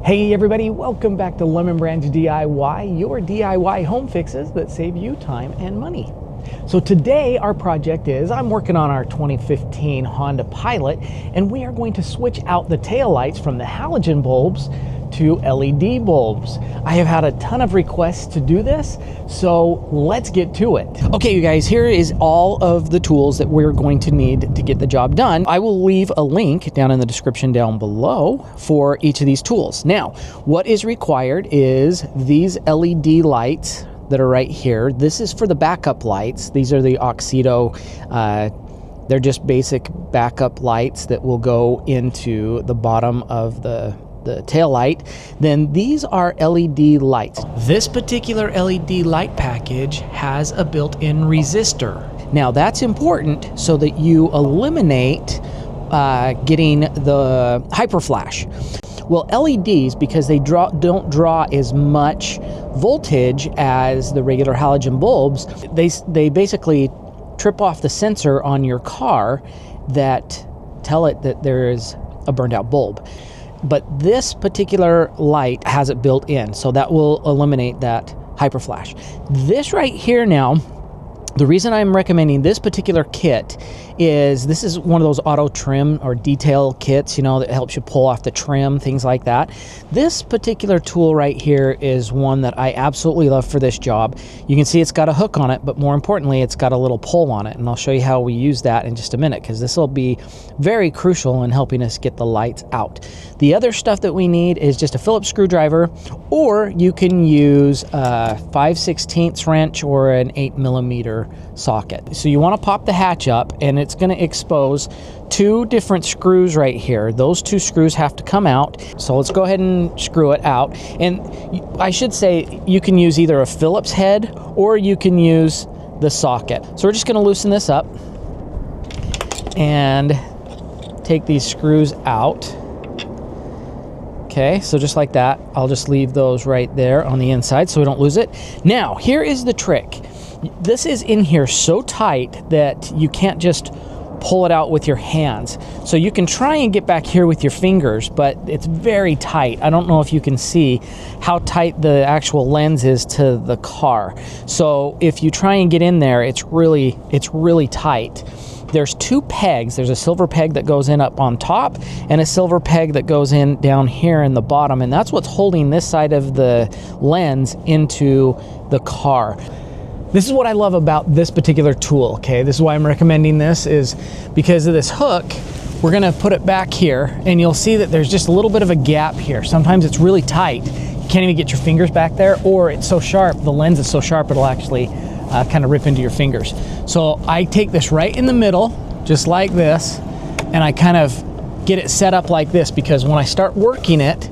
Hey everybody, welcome back to Lemon Branch DIY, your DIY home fixes that save you time and money. So today our project is, I'm working on our 2015 Honda Pilot, and we are going to switch out the taillights from the halogen bulbs to LED bulbs. I have had a ton of requests to do this, so let's get to it. Okay, you guys, here is all of the tools that we're going to need to get the job done. I will leave a link down in the description down below for each of these tools. Now, what is required is these LED lights that are right here. This is for the backup lights. These are the Oxydo, they're just basic backup lights that will go into the bottom of the tail light. Then these are LED lights. This particular LED light package has a built-in resistor. Now that's important so that you eliminate getting the hyperflash. Well, LEDs, because they don't draw as much voltage as the regular halogen bulbs, they basically trip off the sensor on your car that tell it that there is a burned out bulb. But this particular light has it built in, so that will eliminate that hyperflash. This right here now, the reason I'm recommending this particular kit is this is one of those auto trim or detail kits, you know, that helps you pull off the trim, things like that. This particular tool right here is one that I absolutely love for this job. You can see it's got a hook on it, but more importantly, it's got a little pole on it, and I'll show you how we use that in just a minute, because this will be very crucial in helping us get the lights out. The other stuff that we need is just a Phillips screwdriver, or you can use a 5/16 wrench or an 8mm socket. So you want to pop the hatch up, and it's going to expose two different screws right here. Those two screws have to come out. So let's go ahead and screw it out. And I should say you can use either a Phillips head or you can use the socket. So we're just going to loosen this up and take these screws out. Okay, so just like that, I'll just leave those right there on the inside so we don't lose it. Now, here is the trick. This is in here so tight that you can't just pull it out with your hands. So you can try and get back here with your fingers, but it's very tight. I don't know if you can see how tight the actual lens is to the car. So if you try and get in there, it's really tight. There's two pegs. There's a silver peg that goes in up on top and a silver peg that goes in down here in the bottom, and that's what's holding this side of the lens into the car. This is what I love about this particular tool, okay? This is why I'm recommending this, is because of this hook. We're gonna put it back here, and you'll see that there's just a little bit of a gap here. Sometimes it's really tight. You can't even get your fingers back there, or it's so sharp, the lens is so sharp it'll actually kind of rip into your fingers. So I take this right in the middle, just like this, and I kind of get it set up like this, because when I start working it,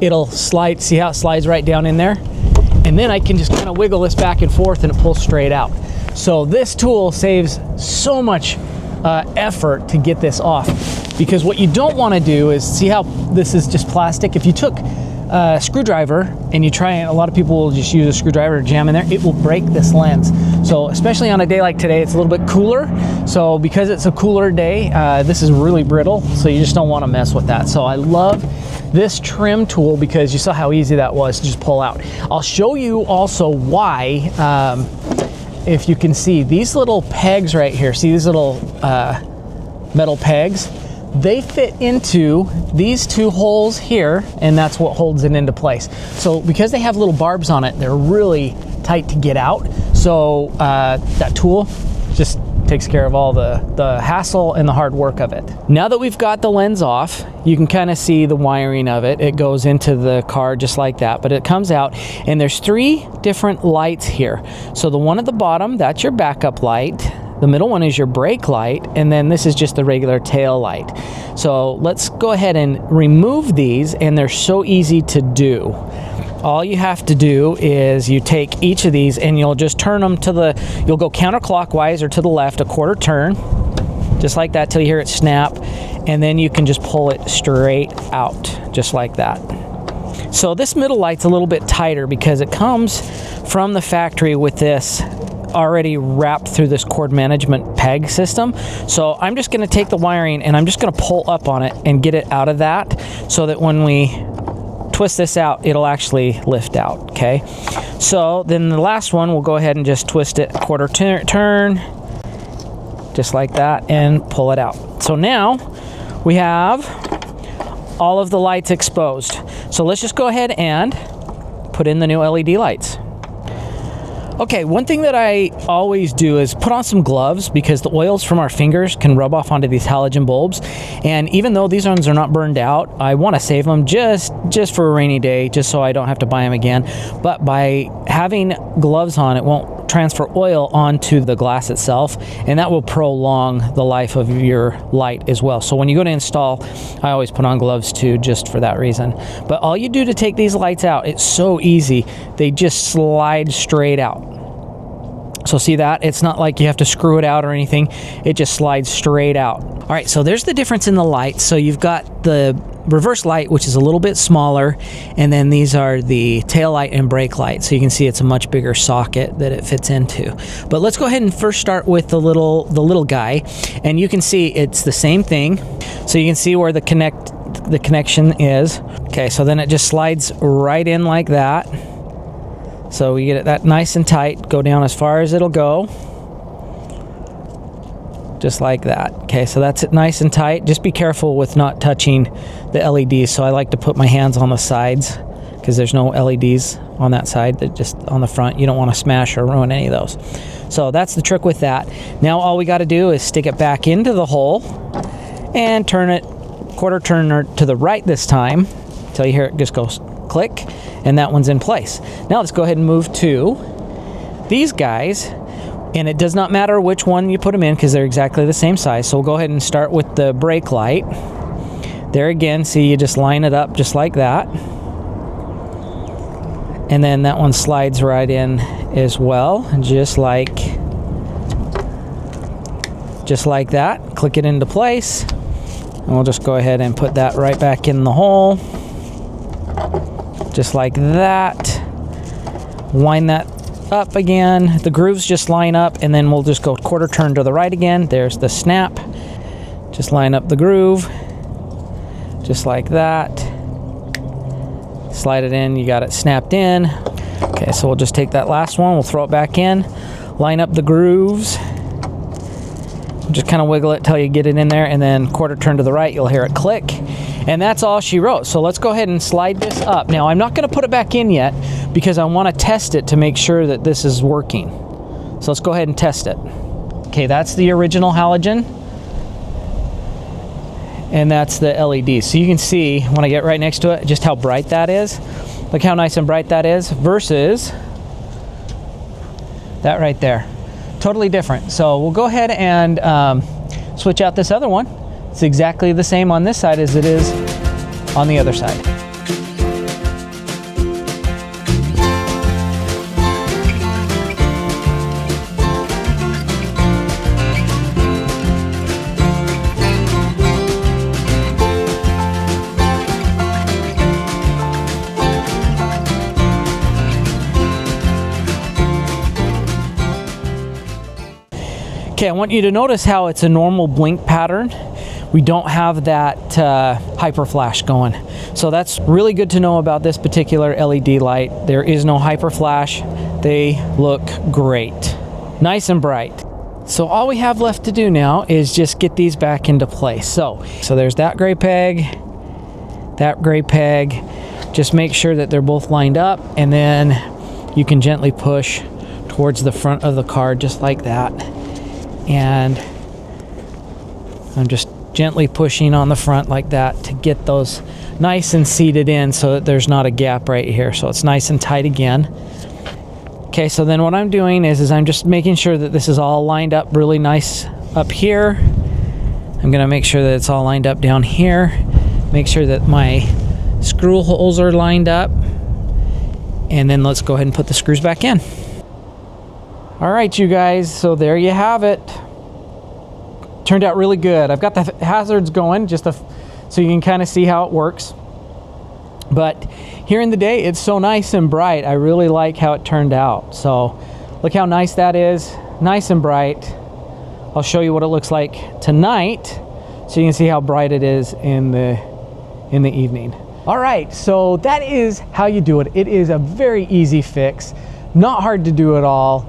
it'll slide, see how it slides right down in there? And then I can just kind of wiggle this back and forth and it pulls straight out. So this tool saves so much effort to get this off, because what you don't want to do is, see how this is just plastic? If you took a screwdriver and you try, and a lot of people will just use a screwdriver to jam in there, it will break this lens. So especially on a day like today, it's a little bit cooler. So because it's a cooler day, this is really brittle, so you just don't want to mess with that. So I love this trim tool because you saw how easy that was to just pull out. I'll show you also why, if you can see these little pegs right here, see these little metal pegs? They fit into these two holes here, and that's what holds it into place. So because they have little barbs on it, they're really tight to get out. So that tool just takes care of all the hassle and the hard work of it. Now that we've got the lens off, you can kind of see the wiring of it. It goes into the car just like that, but it comes out, and there's three different lights here. So the one at the bottom, that's your backup light. The middle one is your brake light, and then this is just the regular tail light. So let's go ahead and remove these, and they're so easy to do. All you have to do is you take each of these and you'll just turn them to you'll go counterclockwise or to the left a quarter turn, just like that, till you hear it snap, and then you can just pull it straight out, just like that. So this middle light's a little bit tighter because it comes from the factory with this already wrapped through this cord management peg system. So I'm just going to take the wiring and I'm just going to pull up on it and get it out of that, so that when we twist this out, it'll actually lift out, okay? So then the last one, we'll go ahead and just twist it quarter turn, just like that, and pull it out. So now we have all of the lights exposed. So let's just go ahead and put in the new LED lights. Okay, one thing that I always do is put on some gloves because the oils from our fingers can rub off onto these halogen bulbs. And even though these ones are not burned out, I want to save them just for a rainy day, just so I don't have to buy them again. But by having gloves on, it won't transfer oil onto the glass itself, and that will prolong the life of your light as well. So when you go to install, I always put on gloves too, just for that reason. But all you do to take these lights out, it's so easy. They just slide straight out. So see that? It's not like you have to screw it out or anything. It just slides straight out. All right, so there's the difference in the lights. So you've got the reverse light, which is a little bit smaller, and then these are the tail light and brake light. So you can see it's a much bigger socket that it fits into. But let's go ahead and first start with the little guy, and you can see it's the same thing. So you can see where the connection is. Okay, so then it just slides right in like that. So we get it that nice and tight, go down as far as it'll go. Just like that. Okay, so that's it nice and tight. Just be careful with not touching the LEDs. So I like to put my hands on the sides because there's no LEDs on that side. They're just on the front. You don't want to smash or ruin any of those. So that's the trick with that. Now all we got to do is stick it back into the hole and turn it quarter turn to the right this time until you hear it just goes click, and that one's in place. Now let's go ahead and move to these guys, and it does not matter which one you put them in because they're exactly the same size. So we'll go ahead and start with the brake light. There again, see, you just line it up just like that, and then that one slides right in as well, just like that. Click it into place, and we'll just go ahead and put that right back in the hole. Just like that. Line that up again. The grooves just line up, and then we'll just go quarter turn to the right again. There's the snap. Just line up the groove. Just like that. Slide it in. You got it snapped in. Okay, so we'll just take that last one. We'll throw it back in. Line up the grooves. Just kind of wiggle it till you get it in there, and then quarter turn to the right. You'll hear it click. And that's all she wrote. So let's go ahead and slide this up. Now I'm not going to put it back in yet because I want to test it to make sure that this is working. So let's go ahead and test it. Okay, that's the original halogen. And that's the LED. So you can see when I get right next to it just how bright that is. Look how nice and bright that is versus that right there. Totally different. So we'll go ahead and switch out this other one. It's exactly the same on this side as it is on the other side. Okay, I want you to notice how it's a normal blink pattern. We don't have that hyper flash going. So that's really good to know about this particular LED light. There is no hyper flash. They look great. Nice and bright. So all we have left to do now is just get these back into place. So there's that gray peg, that gray peg. Just make sure that they're both lined up, and then you can gently push towards the front of the car just like that. And I'm just gently pushing on the front like that to get those nice and seated in so that there's not a gap right here. So it's nice and tight again. Okay, so then what I'm doing is I'm just making sure that this is all lined up really nice up here. I'm gonna make sure that it's all lined up down here. Make sure that my screw holes are lined up. And then let's go ahead and put the screws back in. All right, you guys, so there you have it. Turned out really good. I've got the hazards going just so you can kind of see how it works. But here in the day, it's so nice and bright. I really like how it turned out. So look how nice that is. Nice and bright. I'll show you what it looks like tonight so you can see how bright it is in the evening. All right, so that is how you do it. It is a very easy fix, not hard to do at all.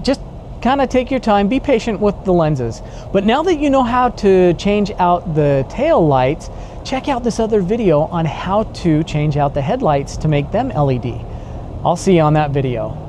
Just kind of take your time, be patient with the lenses. But now that you know how to change out the tail lights, check out this other video on how to change out the headlights to make them LED. I'll see you on that video.